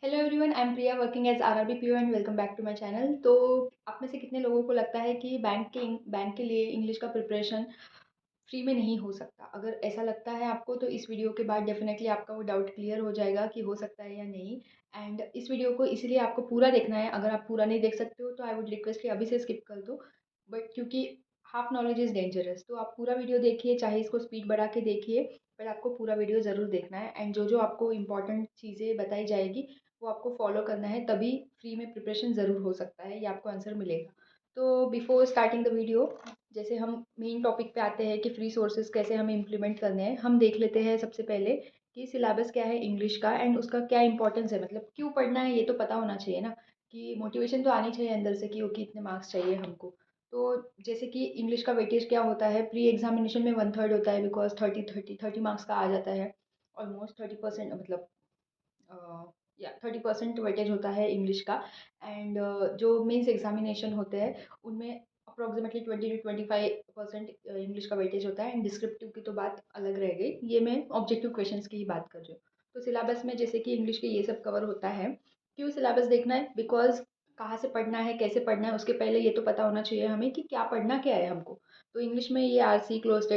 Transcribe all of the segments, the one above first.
Hello everyone, I am Priya working as RRB PO and welcome back to my channel. तो आप में से कितने लोगों को लगता है कि बैंक के लिए इंग्लिश का प्रिपरेशन फ्री में नहीं हो सकता? अगर ऐसा लगता है आपको तो इस वीडियो के बाद डेफिनेटली आपका वो डाउट क्लियर हो जाएगा कि हो सकता है या नहीं। एंड इस वीडियो को इसीलिए आपको पूरा देखना है। अगर आप पूरा नहीं देख सकते हो तो आई वुड रिक्वेस्ट कि अभी से स्किप कर दो। बट क्योंकि हाफ नॉलेज इज़ डेंजरस, तो आप पूरा वीडियो देखिए, चाहे इसको स्पीड बढ़ा के देखिए, पर आपको पूरा वीडियो ज़रूर देखना है। एंड जो जो आपको इंपॉर्टेंट चीज़ें बताई जाएगी वो आपको फॉलो करना है, तभी फ्री में प्रिपरेशन ज़रूर हो सकता है, ये आपको आंसर मिलेगा। तो बिफोर स्टार्टिंग द वीडियो, जैसे हम मेन टॉपिक पे आते हैं कि फ्री सोर्सेज कैसे हमें इम्प्लीमेंट करने हैं, हम देख लेते हैं सबसे पहले कि सिलेबस क्या है इंग्लिश का एंड उसका क्या इंपॉर्टेंस है। मतलब क्यों पढ़ना है ये तो पता होना चाहिए ना, कि मोटिवेशन तो आनी चाहिए अंदर से कि ओके इतने मार्क्स चाहिए हमको। तो जैसे कि इंग्लिश का वेटेज क्या होता है, प्री एग्जामिनेशन में 1/3 होता है, बिकॉज 30 मार्क्स का आ जाता है। ऑलमोस्ट 30%, मतलब या 30% वेटेज होता है इंग्लिश का। एंड जो मेंस एग्जामिनेशन होते हैं उनमें अप्रोक्सीमेटली 20 to 25% इंग्लिश का वेटेज होता है। एंड डिस्क्रिप्टिव की तो बात अलग रह गई, ये मैं ऑब्जेक्टिव क्वेश्चंस की ही बात कर रही हूँ। तो सिलेबस में जैसे कि इंग्लिश के ये सब कवर होता है। क्यों सिलेबस देखना है? बिकॉज कहाँ से पढ़ना है, कैसे पढ़ना है, उसके पहले ये तो पता होना चाहिए हमें कि क्या पढ़ना क्या है हमको। तो इंग्लिश में ये RC, cloze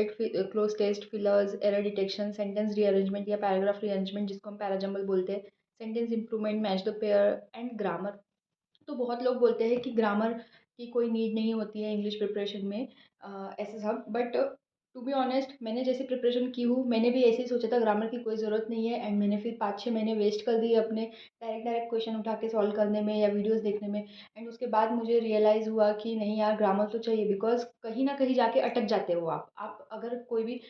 test, fillers, error detection, sentence rearrangement या पैराग्राफ रीअरेंजमेंट जिसको हम पैराजम्बल बोलते हैं, sentence improvement, match the pair and grammar. तो बहुत लोग बोलते हैं कि ग्रामर की कोई नीड नहीं होती है इंग्लिश प्रिपरेशन में, ऐसे सब। बट टू बी ऑनेस्ट, मैंने जैसे प्रिपरेशन की हूँ, मैंने भी ऐसे ही सोचा था ग्रामर की कोई ज़रूरत नहीं है। एंड मैंने फिर 5-6 महीने वेस्ट कर दिए अपने डायरेक्ट डायरेक्ट क्वेश्चन उठा के सॉल्व करने में या वीडियोस देखने में। एंड उसके बाद मुझे रियलाइज़ हुआ कि नहीं यार, ग्रामर तो चाहिए, बिकॉज कहीं ना कहीं जाके अटक जाते हो आप अगर कोई भी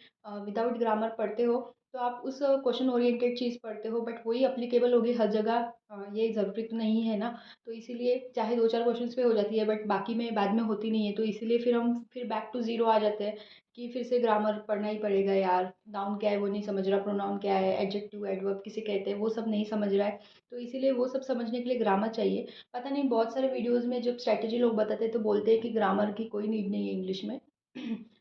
विदाउट ग्रामर पढ़ते हो तो आप उस क्वेश्चन ओरिएंटेड चीज़ पढ़ते हो, बट वही अप्लीकेबल होगी हर जगह, ये ज़रूरी तो नहीं है ना। तो इसीलिए चाहे 2-4 क्वेश्चंस पे हो जाती है, बट बाकी में बाद में होती नहीं है, तो इसीलिए फिर हम फिर बैक टू ज़ीरो आ जाते हैं कि फिर से ग्रामर पढ़ना ही पड़ेगा यार। नाउन क्या है वो नहीं समझ रहा, प्रोनाउन क्या है, एडजेक्टिव एडवर्ब किसे कहते हैं वो सब नहीं समझ रहा है। तो इसीलिए वो सब समझने के लिए ग्रामर चाहिए। पता नहीं, बहुत सारे वीडियोज़ में जब स्ट्रैटेजी लोग बताते हैं तो बोलते हैं कि ग्रामर की कोई नीड नहीं है इंग्लिश में।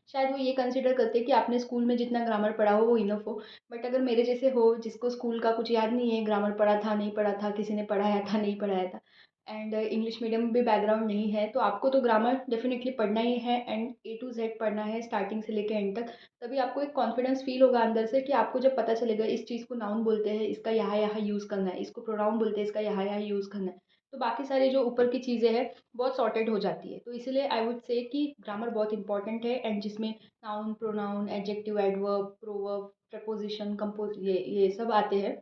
शायद वो ये कंसिडर करते हैं कि आपने स्कूल में जितना ग्रामर पढ़ा हो वो इनफ हो। बट अगर मेरे जैसे हो जिसको स्कूल का कुछ याद नहीं है, ग्रामर पढ़ा था नहीं पढ़ा था, किसी ने पढ़ाया था नहीं पढ़ाया था, एंड इंग्लिश मीडियम भी बैकग्राउंड नहीं है, तो आपको तो ग्रामर डेफिनेटली पढ़ना ही है एंड A to Z पढ़ना है स्टार्टिंग से लेकर एंड तक। तभी आपको एक कॉन्फिडेंस फील होगा अंदर से कि आपको जब पता चलेगा इस चीज़ को नाउन बोलते हैं, इसका यहाँ यहाँ यूज़ करना है, इसको प्रोनाउन बोलते हैं, इसका यहाँ यहाँ यूज़ करना है, तो बाकी सारी जो ऊपर की चीज़ें हैं बहुत सॉर्टेड हो जाती है। तो इसीलिए आई वुड से कि ग्रामर बहुत इंपॉर्टेंट है, एंड जिसमें noun, pronoun, adjective, adverb, proverb, preposition, compose, ये सब आते हैं।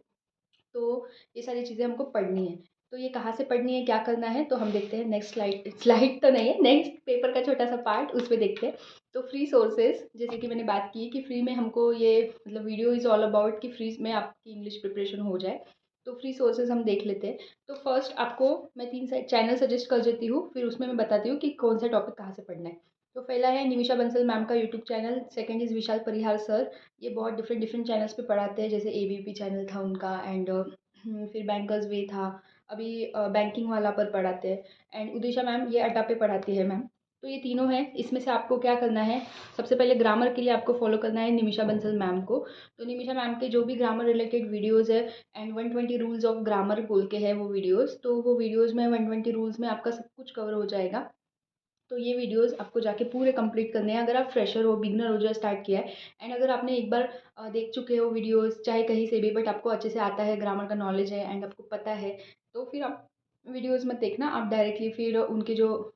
तो ये सारी चीज़ें हमको पढ़नी है। तो ये कहाँ से पढ़नी है, क्या करना है, तो हम देखते हैं नेक्स्ट स्लाइड। स्लाइड तो नहीं है, नेक्स्ट पेपर का छोटा सा पार्ट, उस पे देखते हैं। तो फ्री सोर्सेज, जैसे कि मैंने बात की कि फ्री में हमको ये, मतलब वीडियो इज़ ऑल अबाउट कि फ्री में आपकी इंग्लिश प्रिपरेशन हो जाए। तो फ्री सोर्सेज हम देख लेते हैं। तो फर्स्ट आपको मैं 3 चैनल सजेस्ट कर देती हूँ, फिर उसमें मैं बताती हूँ कि कौन सा टॉपिक कहाँ से पढ़ना है। तो पहला है निमिषा बंसल मैम का YouTube channel, second is Vishal Parihar sir. ये बहुत डिफरेंट डिफरेंट चैनल्स पे पढ़ाते हैं, जैसे ABP चैनल था उनका, एंड फिर बैंकर्स वे था, अभी बैंकिंग वाला पर पढ़ाते हैं। एंड उदिशा मैम ये अड्डा पे पढ़ाती है मैम। तो ये तीनों हैं, इसमें से आपको क्या करना है, सबसे पहले ग्रामर के लिए आपको फॉलो करना है निमिषा बंसल मैम को। तो निमिषा मैम के जो भी ग्रामर रिलेटेड वीडियोज़ है, एंड 120 रूल्स ऑफ ग्रामर बोल के है वो वीडियोज़, तो वो वीडियोज़ में 120 रूल्स में आपका सब कुछ कवर हो जाएगा। तो ये वीडियोस आपको जाके पूरे कंप्लीट करने हैं, अगर आप फ्रेशर हो, बिगनर हो, जो स्टार्ट किया है। एंड अगर आपने एक बार देख चुके हो वीडियोस चाहे कहीं से भी, बट आपको अच्छे से आता है, ग्रामर का नॉलेज है एंड आपको पता है, तो फिर आप वीडियोस मत देखना, आप डायरेक्टली फिर उनके जो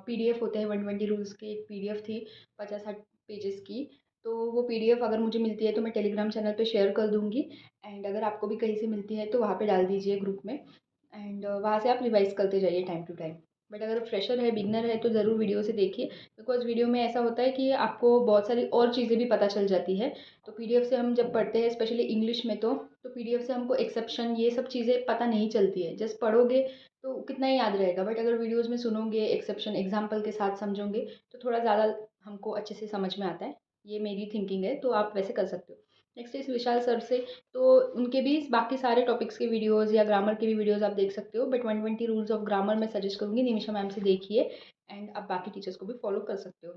PDF होते हैं, 120 रूल्स की एक PDF थी 50-60 पेजेस की। तो वो PDF अगर मुझे मिलती है तो मैं टेलीग्राम चैनल पे शेयर कर दूँगी। एंड अगर आपको भी कहीं से मिलती है तो वहाँ पे डाल दीजिए ग्रुप में। एंड वहाँ से आप रिवाइज़ करते जाइए टाइम टू टाइम। बट अगर फ्रेशर है, बिगनर है, तो ज़रूर वीडियो से देखिए, बिकॉज़ वीडियो में ऐसा होता है कि आपको बहुत सारी और चीज़ें भी पता चल जाती है। तो PDF से हम जब पढ़ते हैं स्पेशली इंग्लिश में, तो PDF से हमको एक्सेप्शन ये सब चीज़ें पता नहीं चलती है। जस्ट पढ़ोगे तो कितना ही याद रहेगा, बट अगर वीडियोज़ में सुनोगे, एक्सेप्शन एग्जाम्पल के साथ समझोगे, तो थोड़ा ज़्यादा हमको अच्छे से समझ में आता है। ये मेरी थिंकिंग है, तो आप वैसे कर सकते हो। नेक्स्ट इस विशाल सर से, तो उनके भी बाकी सारे टॉपिक्स के वीडियोज़ या ग्रामर के भी वीडियोज़ आप देख सकते हो, बट 120 रूल्स ऑफ ग्रामर मैं सजेस्ट करूँगी, निमिषा मैम से देखिए। एंड आप बाकी टीचर्स को भी फॉलो कर सकते हो।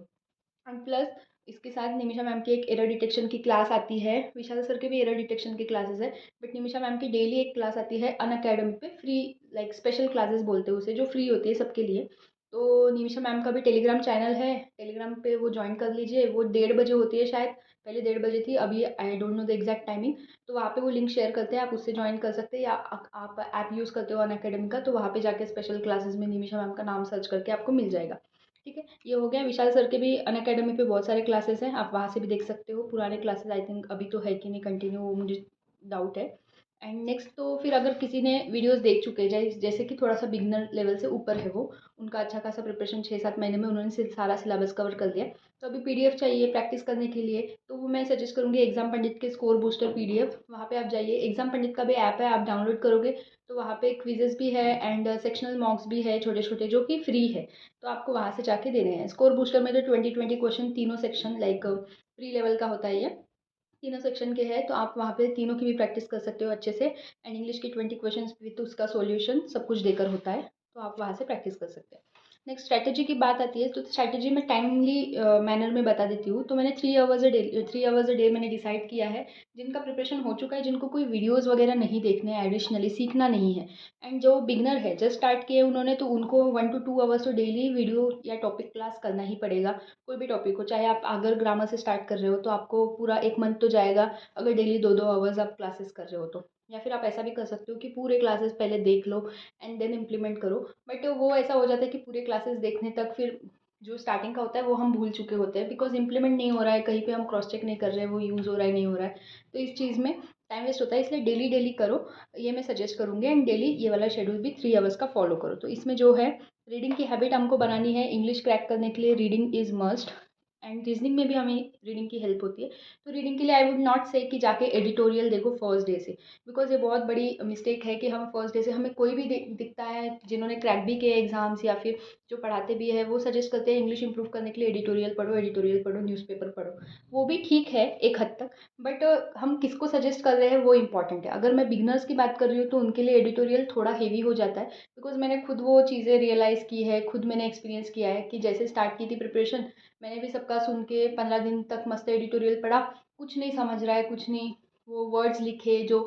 एंड प्लस इसके साथ निमिषा मैम की एक एरर डिटेक्शन की क्लास आती है, विशाल सर के भी एरर डिटेक्शन की क्लासेस है, बट निमिषा मैम की डेली एक क्लास आती है अनअकैडमी पे फ्री, लाइक स्पेशल क्लासेस बोलते हैं उसे, जो फ्री होती है सबके लिए। तो निमिषा मैम का भी टेलीग्राम चैनल है, टेलीग्राम पे वो ज्वाइन कर लीजिए, वो 1:30 बजे होती है शायद, पहले 1:30 बजे थी, अभी I don't know the exact timing. तो वहाँ पे वो लिंक शेयर करते हैं, आप उससे ज्वाइन कर सकते हैं, या आप ऐप यूज़ करते हो अनअकैडमी का, तो वहाँ पे जाके स्पेशल क्लासेस में निमिषा मैम का नाम सर्च करके आपको मिल जाएगा। ठीक है, ये हो गया। विशाल सर के भी अनअकैडमी पे बहुत सारे क्लासेस हैं, आप वहाँ से भी देख सकते हो पुराने क्लासेस, आई थिंक अभी तो है कि नहीं कंटिन्यू, वो मुझे डाउट है। एंड नेक्स्ट तो फिर अगर किसी ने वीडियोस देख चुके हैं, जैसे कि थोड़ा सा बिगनर लेवल से ऊपर है वो, उनका अच्छा खासा प्रिपरेशन 6-7 महीने में उन्होंने सारा सिलेबस कवर कर दिया, तो अभी पीडीएफ चाहिए प्रैक्टिस करने के लिए, तो वो मैं सजेस्ट करूँगी एग्जाम पंडित के स्कोर बूस्टर पीडीएफ, वहाँ पे आप जाइए, एग्जाम पंडित का भी ऐप है, आप डाउनलोड करोगे तो वहाँ पे क्विजेस भी है एंड सेक्शनल मॉक्स भी है छोटे छोटे, जो कि फ्री है, तो आपको वहाँ से जाके देने हैं। स्कोर बूस्टर में तो 20-20 क्वेश्चन तीनों सेक्शन, लाइक प्री लेवल का होता है ये, तीनों सेक्शन के हैं, तो आप वहाँ पे तीनों की भी प्रैक्टिस कर सकते हो अच्छे से, एंड इंग्लिश की 20 क्वेश्चन विथ उसका सॉल्यूशन सब कुछ देकर होता है, तो आप वहाँ से प्रैक्टिस कर सकते हैं। नेक्स्ट स्ट्रैटेजी की बात आती है, तो स्ट्रैटेजी में टाइमली मैनर में बता देती हूँ। तो मैंने 3 आवर्स अ डे मैंने डिसाइड किया है, जिनका प्रिपरेशन हो चुका है, जिनको कोई वीडियोज़ वगैरह नहीं देखने हैं, एडिशनली सीखना नहीं है, एंड जो बिगनर है जस्ट स्टार्ट किए उन्होंने, तो उनको 1 to 2 आवर्स तो डेली वीडियो या टॉपिक क्लास करना ही पड़ेगा। कोई भी टॉपिक हो, चाहे आप अगर ग्रामर से स्टार्ट कर रहे हो तो आपको पूरा 1 मंथ तो जाएगा, अगर डेली 2-2 आवर्स आप क्लासेस कर रहे हो तो। या फिर आप ऐसा भी कर सकते हो कि पूरे क्लासेस पहले देख लो एंड देन इम्प्लीमेंट करो, बट वो ऐसा हो जाता है कि पूरे क्लासेस देखने तक फिर जो स्टार्टिंग का होता है वो हम भूल चुके होते हैं, बिकॉज इंप्लीमेंट नहीं हो रहा है, कहीं पे हम क्रॉस चेक नहीं कर रहे हैं वो यूज़ हो रहा है नहीं हो रहा है, तो इस चीज़ में टाइम वेस्ट होता है, इसलिए डेली डेली करो, ये मैं सजेस्ट करूँगी। एंड डेली ये वाला शेड्यूल भी 3 आवर्स का फॉलो करो। तो इसमें जो है, रीडिंग की हैबिट हमको बनानी है, इंग्लिश क्रैक करने के लिए reading is must, and reasoning में भी हमें रीडिंग की हेल्प होती है। तो रीडिंग के लिए आई वुड नॉट से कि जाके एडिटोरियल देखो फर्स्ट डे से, बिकॉज ये बहुत बड़ी मिस्टेक है कि हम फर्स्ट डे से, हमें कोई भी दिखता है जिन्होंने क्रैक भी किए एग्जाम्स या फिर जो पढ़ाते भी है, वो सजेस्ट करते हैं इंग्लिश इंप्रूव करने के लिए एडिटोरियल पढ़ो, न्यूज़पेपर पढ़ो, वो भी ठीक है एक हद तक, बट हम किसको सजेस्ट कर रहे हैं वो इंपॉर्टेंट है। अगर मैं बिगनर्स की बात कर रही हूँ तो उनके लिए एडिटोरियल थोड़ा हेवी हो जाता है, बिकॉज मैंने खुद वो चीज़ें रियलाइज़ की है, खुद मैंने एक्सपीरियंस किया है कि जैसे स्टार्ट की थी प्रिपरेशन, मैंने भी सबका सुन के 15 दिन तक मस्त एडिटोरियल पढ़ा, कुछ नहीं समझ रहा है, कुछ नहीं, वो वर्ड्स लिखे जो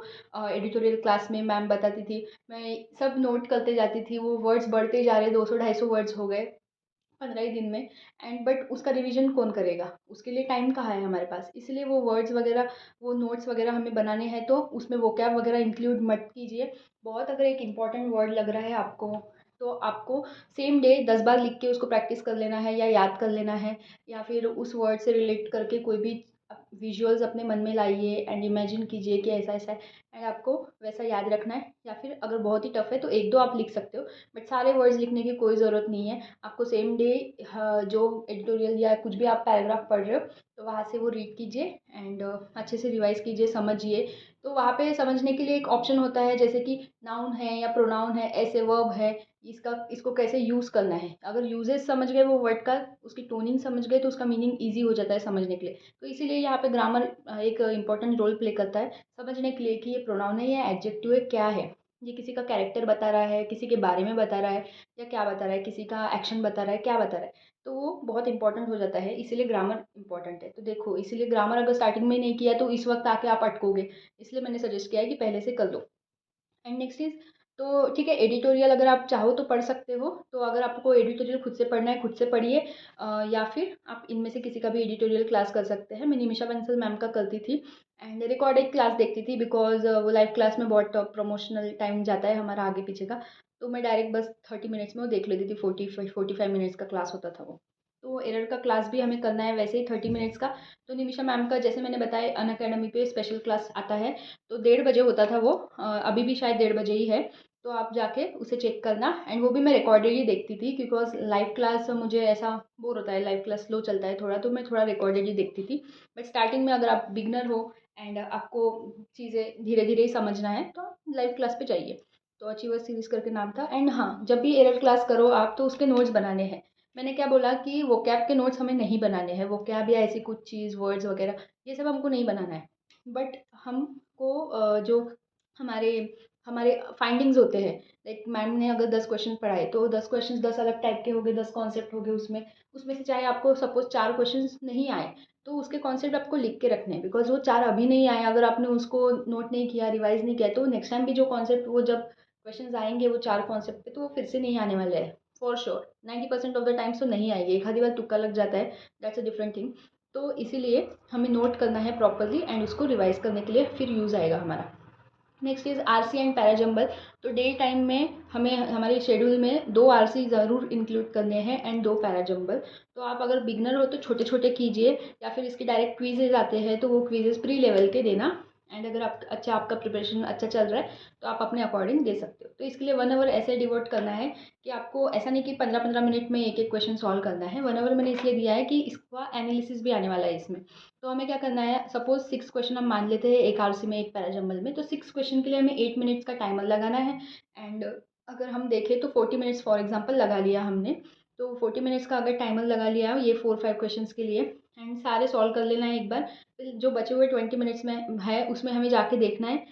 एडिटोरियल क्लास में मैम बताती थी, मैं सब नोट करते जाती थी, वो वर्ड्स बढ़ते जा रहे, 200-250 वर्ड्स हो गए 15 ही दिन में, एंड बट उसका रिवीजन कौन करेगा, उसके लिए टाइम कहाँ है हमारे पास, इसलिए वो वर्ड्स वगैरह, वो नोट्स वगैरह हमें बनाने हैं, तो उसमें वोकैब वगैरह इंक्लूड मत कीजिए। बहुत अगर एक इंपॉर्टेंट वर्ड लग रहा है आपको, तो आपको सेम डे 10 बार लिख के उसको प्रैक्टिस कर लेना है या याद कर लेना है, या फिर उस वर्ड से रिलेट करके कोई भी विजुअल्स अपने मन में लाइए एंड इमेजिन कीजिए कि ऐसा ऐसा है, एंड आपको वैसा याद रखना है, या फिर अगर बहुत ही टफ है तो 1-2 आप लिख सकते हो, बट सारे वर्ड्स लिखने की कोई ज़रूरत नहीं है। आपको सेम डे जो एडिटोरियल या कुछ भी आप पैराग्राफ पढ़ रहे हो, तो वहाँ से वो रीड कीजिए एंड अच्छे से रिवाइज कीजिए, समझिए। तो वहाँ पे समझने के लिए एक ऑप्शन होता है, जैसे कि नाउन है या प्रोनाउन है, ऐसे वर्ब है, इसको कैसे यूज़ करना है, अगर यूजेस समझ गए वो वर्ड का, उसकी टोनिंग समझ गए, तो उसका मीनिंग ईजी हो जाता है समझने के लिए। तो इसीलिए यहाँ पे ग्रामर एक इंपॉर्टेंट रोल प्ले करता है समझने के लिए, कि ये प्रोनाउन है या एडजेक्टिव है, क्या है, ये किसी का कैरेक्टर बता रहा है, किसी के बारे में बता रहा है, या क्या बता रहा है, किसी का एक्शन बता रहा है, क्या बता रहा है, तो वो बहुत इंपॉर्टेंट हो जाता है, इसीलिए ग्रामर इंपॉर्टेंट है। तो देखो, इसीलिए ग्रामर अगर स्टार्टिंग में नहीं किया तो इस वक्त आके आप अटकोगे, इसलिए मैंने सजेस्ट किया है कि पहले से कर लो। एंड नेक्स्ट इज़, तो ठीक है, एडिटोरियल अगर आप चाहो तो पढ़ सकते हो, तो अगर आपको एडिटोरियल खुद से पढ़ना है खुद से पढ़िए, या फिर आप इनमें से किसी का भी एडिटोरियल क्लास कर सकते हैं। मैं निमिषा बंसल मैम का करती थी, एंड रिकॉर्डेड क्लास देखती थी, बिकॉज वो लाइव क्लास में बहुत प्रमोशनल टाइम जाता है हमारा आगे पीछे का, तो मैं डायरेक्ट बस 30 मिनट्स में वो देख लेती थी, 45 मिनट्स का क्लास होता था वो। तो एरर का क्लास भी हमें करना है वैसे ही 30 मिनट्स का। तो निमिषा मैम का जैसे मैंने बताया अन अकेडमी पे स्पेशल क्लास आता है, तो 1:30 बजे होता था वो, अभी भी शायद 1:30 बजे ही है, तो आप जाके उसे चेक करना, एंड वो भी मैं रिकॉर्डेड ही देखती थी, बिकॉज लाइव क्लास मुझे ऐसा बोर होता है, लाइव क्लास स्लो चलता है थोड़ा, तो मैं थोड़ा रिकॉर्डेड ही देखती थी। बट स्टार्टिंग में अगर आप बिगनर हो एंड आपको चीज़ें धीरे धीरे ही समझना है, तो आप लाइव क्लास पे जाइए। तो अचीवर सीरीज करके नाम था। एंड हाँ, जब भी एरर क्लास करो आप, तो उसके नोट्स बनाने हैं। मैंने क्या बोला कि वो कैब के नोट्स हमें नहीं बनाने हैं, वो कैब या ऐसी कुछ चीज़ वर्ड्स वगैरह ये सब हमको नहीं बनाना है, बट हमको जो हमारे हमारे फाइंडिंग्स होते हैं। लाइक मैम ने अगर 10 क्वेश्चन पढ़ाए तो 10 क्वेश्चन 10 अलग टाइप के हो गए, 10 कॉन्सेप्ट हो गए उसमें। उसमें से चाहे आपको सपोज 4 क्वेश्चन नहीं आए तो उसके कॉन्सेप्ट आपको लिख के रखने हैं, बिकॉज वो 4 अभी नहीं आए, अगर आपने उसको नोट नहीं किया, रिवाइज नहीं किया, तो नेक्स्ट टाइम भी जो कॉन्सेप्ट वो जब क्वेश्चन आएंगे वो 4 कॉन्सेप्ट पे, तो वो फिर से नहीं आने वाले हैं for sure. 90% of the times तो नहीं आएगी, एक आधी बार तुक्का लग जाता है, दैट्स अ डिफरेंट थिंग। तो इसीलिए हमें नोट करना है प्रॉपरली एंड उसको रिवाइज करने के लिए फिर यूज़ आएगा हमारा। Next is RC and parajumble. तो डे टाइम में हमें हमारे शेड्यूल में 2 आरसी ज़रूर इंक्लूड करने हैं एंड 2 पैराजंबल। तो आप अगर बिगनर हो तो छोटे छोटे कीजिए, या फिर इसके डायरेक्ट क्विजेज आते हैं तो वो क्विजेज प्री लेवल के देना। एंड अगर आप आपका प्रिपरेशन अच्छा चल रहा है तो आप अपने अकॉर्डिंग दे सकते हो। तो इसके लिए 1 आवर ऐसे डिवोट करना है कि आपको ऐसा नहीं कि 15-15 मिनट में एक एक क्वेश्चन सॉल्व करना है। 1 आवर मैंने इसलिए दिया है कि इसका एनालिसिस भी आने वाला है इसमें। तो हमें क्या करना है, सपोज 6 क्वेश्चन हम मान लेते हैं एक आरसी में, एक पैराजंबल में, तो 6 क्वेश्चन के लिए हमें 8 मिनट्स का टाइमर लगाना है। एंड अगर हम देखें तो 40 मिनट्स फॉर एग्जांपल लगा लिया हमने। तो 40 मिनट्स का अगर टाइमर लगा लिया ये 4-5 क्वेश्चंस के लिए, एंड सारे सॉल्व कर लेना है एक बार। फिर जो बचे हुए 20 मिनट्स में है उसमें हमें जाके देखना है,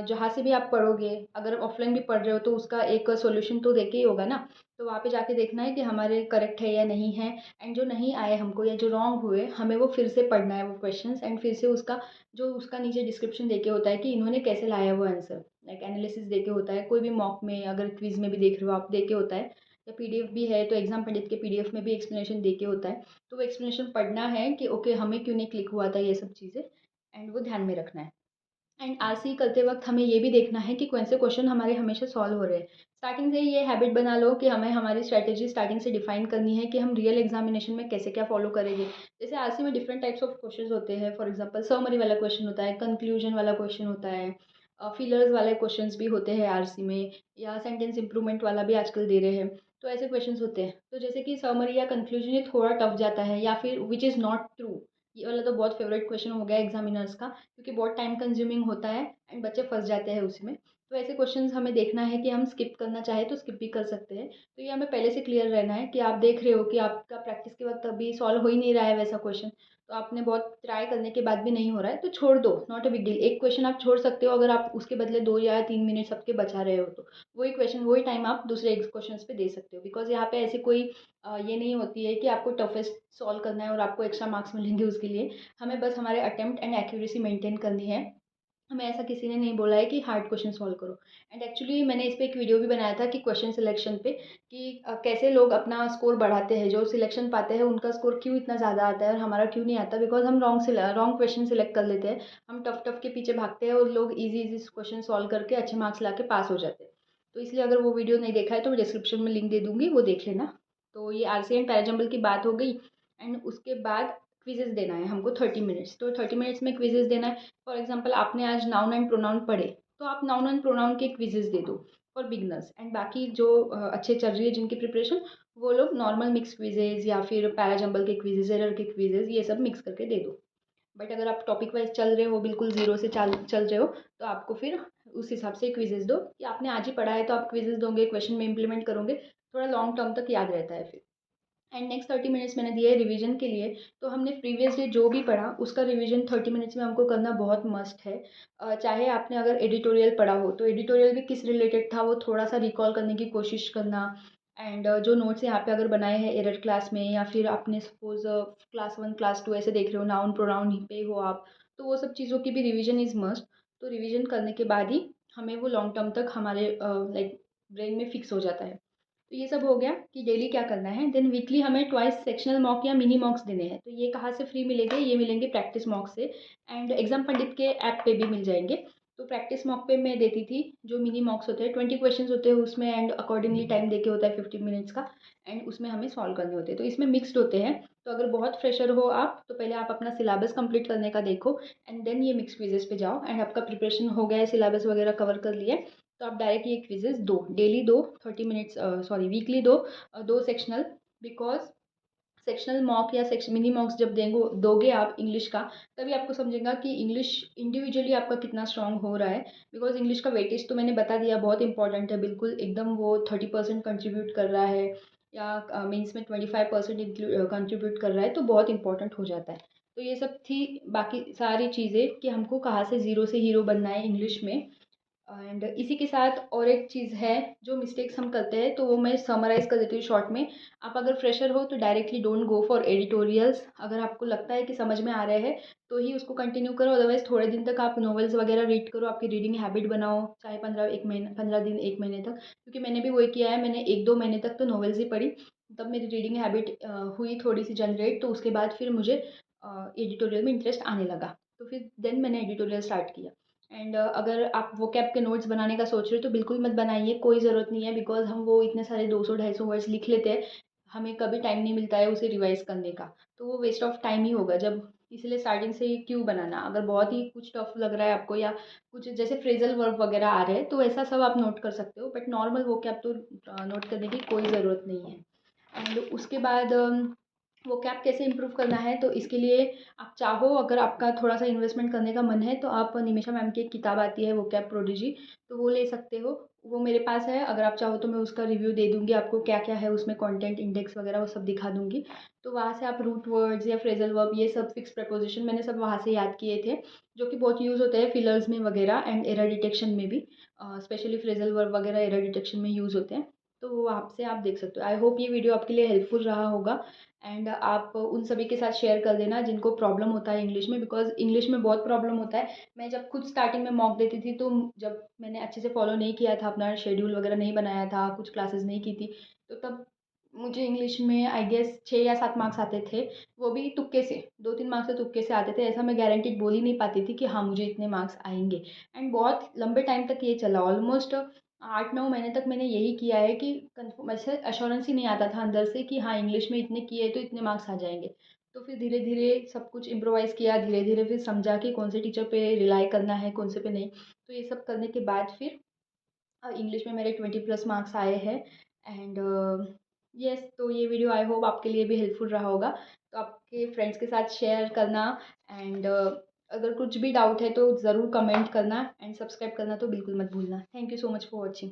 जहाँ से भी आप पढ़ोगे, अगर ऑफलाइन भी पढ़ रहे हो तो उसका एक सोल्यूशन तो देके ही होगा ना। तो वहाँ पे जाके देखना है कि हमारे करेक्ट है या नहीं है। एंड जो नहीं आए हमको या जो रॉन्ग हुए हमें वो फिर से पढ़ना है वो क्वेश्चंस, एंड फिर से उसका जो उसका नीचे डिस्क्रिप्शन देके होता है कि इन्होंने कैसे लाया वो आंसर, लाइक एनालिसिस देके होता है। कोई भी मॉक में अगर क्विज में भी देख रहे हो आप, देके होता है, या पीडीएफ भी है तो एग्जाम पंडित के पीडीएफ में भी एक्सप्लेनेशन देके होता है। तो वो एक्सप्लेनेशन पढ़ना है कि ओके हमें क्यों नहीं क्लिक हुआ था ये सब चीज़ें, एंड वो ध्यान में रखना है। एंड आरसी करते वक्त हमें ये भी देखना है कि कौन से क्वेश्चन हमारे हमेशा सॉल्व हो रहे हैं। स्टार्टिंग से ये हैबिट बना लो कि हमें हमारी स्ट्रैटेजी स्टार्टिंग से डिफाइन करनी है कि हम रियल एग्जामिनेशन में कैसे क्या फॉलो करेंगे। जैसे आरसी में डिफरेंट टाइप्स ऑफ क्वेश्चन होते हैं, फॉर एग्जाम्पल समरी वाला क्वेश्चन होता है, कंक्लूजन वाला क्वेश्चन होता है, फिलर्स वाले क्वेश्चन भी होते हैं आरसी में, या सेंटेंस इंप्रूवमेंट वाला भी आजकल दे रहे हैं। तो ऐसे क्वेश्चन होते हैं, तो जैसे कि समरी या कंक्लूजन ये थोड़ा टफ जाता है, या फिर विच इज़ नॉट ट्रू, ये वाला तो बहुत फेवरेट क्वेश्चन हो गया एग्जामिनर्स का, क्योंकि बहुत टाइम कंज्यूमिंग होता है एंड बच्चे फंस जाते हैं उसमें। तो ऐसे क्वेश्चंस हमें देखना है कि हम स्किप करना चाहे तो स्किप भी कर सकते हैं। तो ये हमें पहले से क्लियर रहना है कि आप देख रहे हो कि आपका प्रैक्टिस के वक्त अभी सॉल्व हो ही नहीं रहा है वैसा क्वेश्चन, तो आपने बहुत ट्राई करने के बाद भी नहीं हो रहा है तो छोड़ दो, नॉट अ बिग डील। एक क्वेश्चन आप छोड़ सकते हो अगर आप उसके बदले 2 या 3 मिनट सबके बचा रहे हो, तो वही क्वेश्चन वही टाइम आप दूसरे क्वेश्चन पे दे सकते हो। बिकॉज यहाँ पे ऐसी कोई ये नहीं होती है कि आपको टफेस्ट सॉल्व करना है और आपको एक्स्ट्रा मार्क्स मिलेंगे उसके लिए। हमें बस हमारे अटेम्प्ट एंड एक्यूरेसी मेंटेन करनी है। हमें ऐसा किसी ने नहीं बोला है कि हार्ड क्वेश्चन सॉल्व करो। एंड एक्चुअली मैंने इस पे एक वीडियो भी बनाया था कि क्वेश्चन सिलेक्शन पे, कि कैसे लोग अपना स्कोर बढ़ाते हैं, जो सिलेक्शन पाते हैं उनका स्कोर क्यों इतना ज़्यादा आता है और हमारा क्यों नहीं आता। बिकॉज हम रॉन्ग क्वेश्चन सिलेक्ट कर लेते हैं, हम टफ टफ के पीछे भागते हैं और लोग इजी इजी क्वेश्चन सॉल्व करके अच्छे मार्क्स ला के पास हो जाते हैं। तो इसलिए अगर वो वीडियो नहीं देखा है तो मैं डिस्क्रिप्शन में लिंक दे दूँगी, वो देख लेना। तो ये आरसी एंड पैराजंबल की बात हो गई। एंड उसके बाद क्विजेस देना है हमको 30 मिनट्स, तो 30 मिनट्स में क्विजेस देना है। फॉर एग्जाम्पल आपने आज नाउन एंड प्रोनाउन पढ़े, तो आप नाउन एंड प्रोनाउन के क्विजेस दे दो फॉर बिगनर्स। एंड बाकी जो अच्छे चल रही है जिनकी प्रिपरेशन, वो लोग नॉर्मल मिक्स क्विजेज या फिर पैराजंबल के क्विजेज, एरर के क्विजेज, ये सब मिक्स करके दे दो। बट अगर आप टॉपिक वाइज चल रहे हो, बिल्कुल जीरो से चल रहे हो, तो आपको फिर उस हिसाब से क्विजेज दो, कि आपने आज ही पढ़ा है तो आप क्विजेज दोगे, क्वेश्चन में इंप्लीमेंट करोगे, थोड़ा लॉन्ग टर्म तक याद रहता है फिर। एंड नेक्स्ट 30 मिनट्स मैंने दिए रिवीजन के लिए। तो हमने प्रीवियस डे जो भी पढ़ा उसका रिवीजन 30 मिनट्स में हमको करना बहुत मस्ट है। चाहे आपने अगर एडिटोरियल पढ़ा हो तो एडिटोरियल भी किस रिलेटेड था वो थोड़ा सा रिकॉल करने की कोशिश करना। एंड जो नोट्स यहाँ पे अगर बनाए हैं एरर क्लास में, या फिर आपने सपोज क्लास 1 क्लास 2 ऐसे देख रहे हो, नाउन प्रोनाउन पे हो आप, तो वो सब चीज़ों की भी रिवीजन इज़ मस्ट। तो रिवीजन करने के बाद ही हमें वो लॉन्ग टर्म तक हमारे लाइक ब्रेन में फिक्स हो जाता है। तो ये सब हो गया कि डेली क्या करना है। देन वीकली हमें ट्वाइस सेक्शनल मॉक या मिनी मॉक्स देने हैं। तो ये कहाँ से फ्री मिलेंगे, ये मिलेंगे प्रैक्टिस मॉक से, एंड एग्जाम पंडित के ऐप पे भी मिल जाएंगे। तो प्रैक्टिस मॉक पे मैं देती थी, जो मिनी मॉक्स होते हैं 20 क्वेश्चन होते हैं उसमें, एंड अकॉर्डिंगली टाइम देके होता है 15 मिनट्स का, एंड उसमें हमें सॉल्व करने होते हैं। तो इसमें मिक्सड होते हैं। तो अगर बहुत फ्रेशर हो आप तो पहले आप अपना सिलेबस कंप्लीट करने का देखो, एंड देन ये मिक्स क्विजेस पे जाओ, एंड आपका प्रिपरेशन हो गया है, सिलेबस वगैरह कवर कर लिया है, तो आप डायरेक्ट ये क्विजेस दो, डेली दो, 30 मिनट्स, सॉरी वीकली दो, दो सेक्शनल। बिकॉज सेक्शनल मॉक या सेक्शन मिनी मॉक्स जब देंगे दोगे आप इंग्लिश का, तभी आपको समझेगा कि इंग्लिश इंडिविजुअली आपका कितना स्ट्रांग हो रहा है। बिकॉज इंग्लिश का वेटेज तो मैंने बता दिया, बहुत इंपॉर्टेंट है, बिल्कुल एकदम वो 30% कंट्रीब्यूट कर रहा है, या मीन्स में 25% कंट्रीब्यूट कर रहा है, तो बहुत इंपॉर्टेंट हो जाता है। तो ये सब थी बाकी सारी चीज़ें कि हमको कहाँ से ज़ीरो से हीरो बनना है इंग्लिश में। एंड इसी के साथ और एक चीज़ है, जो मिस्टेक्स हम करते हैं तो वो मैं समराइज़ कर देती हूँ शॉर्ट में। आप अगर फ्रेशर हो तो directly don't go for editorials. अगर आपको लगता है कि समझ में आ रहे हैं तो ही उसको कंटिन्यू करो, अदरवाइज़ थोड़े दिन तक आप नॉवेल्स वगैरह रीड करो, आपकी रीडिंग हैबिट बनाओ, चाहे 15 दिन 1 महीने तक। क्योंकि मैंने भी वही किया है, मैंने 1-2 महीने तक तो नॉवेल्स ही पढ़ी, तब मेरी रीडिंग हैबिट हुई थोड़ी-सी जनरेट, तो उसके बाद फिर मुझे एडिटोरियल में इंटरेस्ट आने लगा। तो फिर देन मैंने एडिटोरियल स्टार्ट किया। एंड अगर आप वोकैब के नोट्स बनाने का सोच रहे हो तो बिल्कुल मत बनाइए, कोई ज़रूरत नहीं है, बिकॉज़ हम वो इतने सारे 200-250 वर्ड्स लिख लेते हैं, हमें कभी टाइम नहीं मिलता है उसे रिवाइज़ करने का, तो वो वेस्ट ऑफ टाइम ही होगा जब। इसलिए स्टार्टिंग से ही क्यों बनाना? अगर बहुत ही कुछ टफ लग रहा है आपको, या कुछ जैसे फ्रेज़ल वर्ब वगैरह आ रहे हैं तो ऐसा सब आप नोट कर सकते हो, बट नॉर्मल वोकैब तो नोट करने की कोई ज़रूरत नहीं है। एंड उसके बाद वो कैप कैसे इम्प्रूव करना है, तो इसके लिए आप चाहो, अगर आपका थोड़ा सा इन्वेस्टमेंट करने का मन है तो आप निमिषा मैम की एक किताब आती है वो कैप प्रोडिजी, तो वो ले सकते हो। वो मेरे पास है, अगर आप चाहो तो मैं उसका रिव्यू दे दूंगी आपको, क्या क्या है उसमें, कंटेंट इंडेक्स वगैरह वो सब दिखा दूंगी। तो वहाँ से आप रूट वर्ड्स या फ्रेजल वर्ब, ये सब फिक्स प्रपोजिशन मैंने सब वहाँ से याद किए थे, जो कि बहुत यूज़ होते हैं फिलर्स में वगैरह, एंड एरर डिटेक्शन में भी, स्पेशली फ्रेजल वर्ब वगैरह एरर डिटेक्शन में यूज़ होते हैं। तो वो आप से आप देख सकते हो। आई होप ये वीडियो आपके लिए हेल्पफुल रहा होगा, एंड आप उन सभी के साथ शेयर कर देना जिनको प्रॉब्लम होता है इंग्लिश में, बिकॉज इंग्लिश में बहुत प्रॉब्लम होता है। मैं जब खुद स्टार्टिंग में मॉक देती थी, तो जब मैंने अच्छे से फॉलो नहीं किया था, अपना शेड्यूल वगैरह नहीं बनाया था, कुछ क्लासेस नहीं की थी, तो तब मुझे इंग्लिश में आई गेस 6 या 7 मार्क्स आते थे, वो भी तुक्के से, 2-3 मार्क्स से तुक्के से आते थे, ऐसा मैं गारंटीड बोल ही नहीं पाती थी कि हाँ मुझे इतने मार्क्स आएंगे। एंड बहुत लंबे टाइम तक ये चला, ऑलमोस्ट 8-9 महीने तक मैंने यही किया है कि कन्फर्म, ऐसे एश्योरेंस ही नहीं आता था अंदर से कि हाँ इंग्लिश में इतने किए तो इतने मार्क्स आ जाएंगे। तो फिर धीरे धीरे सब कुछ इम्प्रोवाइज़ किया, धीरे धीरे फिर समझा कि कौन से टीचर पे रिलाई करना है, कौन से पे नहीं। तो ये सब करने के बाद फिर इंग्लिश में मेरे 20+ मार्क्स आए हैं। एंड यस, तो ये वीडियो आई होप आपके लिए भी हेल्पफुल रहा होगा, तो आपके फ्रेंड्स के साथ शेयर करना। एंड अगर कुछ भी डाउट है तो ज़रूर कमेंट करना, एंड सब्सक्राइब करना तो बिल्कुल मत भूलना। Thank you so much for watching.